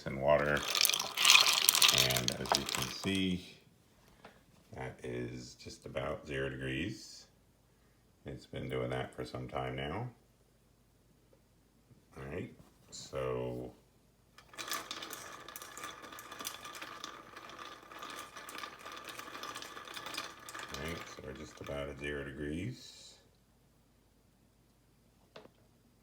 ice and water. And as you can see, that is just about 0 degrees. It's been doing that for some time now. All right, so we're just about at 0 degrees.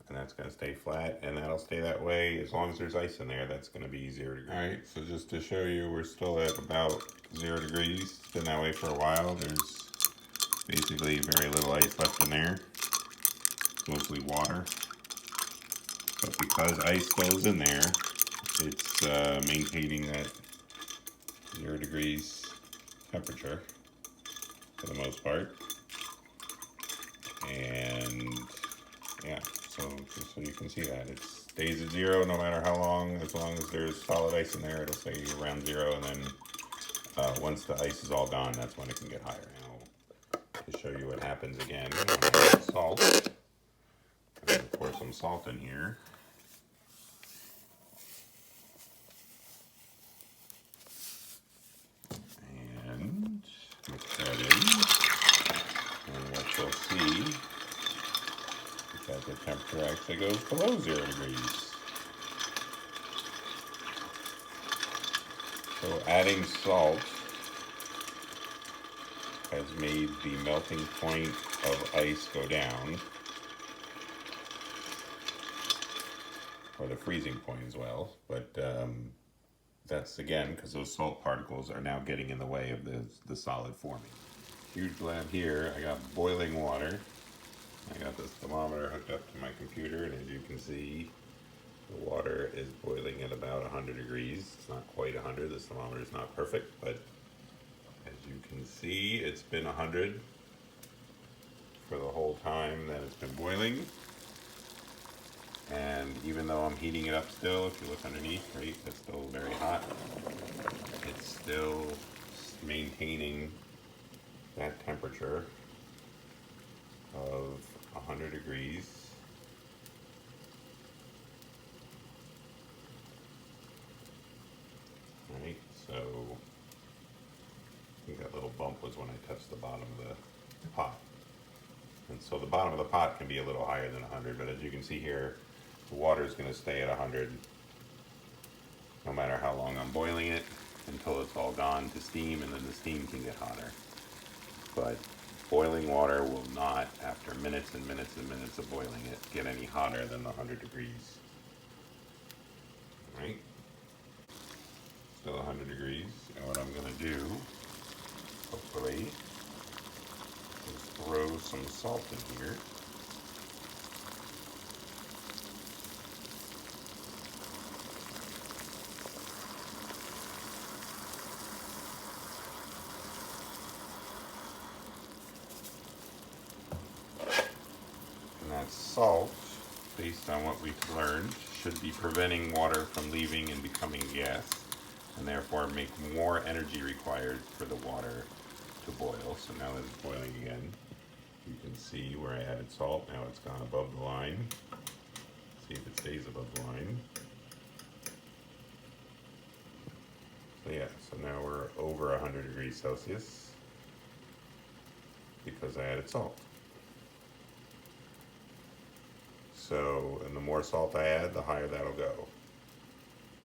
And that's going to stay flat, and that'll stay that way as long as there's ice in there. That's going to be 0 degrees. All right, so just to show you, we're still at about 0 degrees. It's been that way for a while. There's basically very little ice left in there. It's mostly water. But because ice goes in there, it's maintaining that 0 degrees temperature for the most part. And yeah, so just so you can see that it stays at 0 no matter how long. As long as there's solid ice in there, it'll stay around 0, and then once the ice is all gone, that's when it can get higher. Now, to show you what happens again, I'm gonna add salt. I'm gonna pour some salt in here. And mix that in. And what you'll see is that the temperature actually goes below 0 degrees. So adding salt has made the melting point of ice go down, or the freezing point as well, but that's again because those salt particles are now getting in the way of the solid forming. Huge lab here, I got boiling water. I got this thermometer hooked up to my computer, and as you can see, the water is boiling at about 100 degrees. It's not quite 100, this thermometer is not perfect, but as you can see, it's been 100 for the whole time that it's been boiling. And even though I'm heating it up still, if you look underneath, right, it's still very hot. It's still maintaining that temperature of 100 degrees. Right, so I think that little bump was when I touched the bottom of the pot. And so the bottom of the pot can be a little higher than 100, but as you can see here, the water is going to stay at 100 no matter how long I'm boiling it until it's all gone to steam, and then the steam can get hotter. But boiling water will not, after minutes and minutes and minutes of boiling it, get any hotter than the 100 degrees. Right? Still 100 degrees. And what I'm going to do, hopefully, is throw some salt in here. Salt, based on what we've learned, should be preventing water from leaving and becoming gas, and therefore make more energy required for the water to boil. So now that it's boiling again, you can see where I added salt. Now it's gone above the line. See if it stays above the line. So yeah, so now we're over 100 degrees Celsius because I added salt. So, and the more salt I add, the higher that'll go.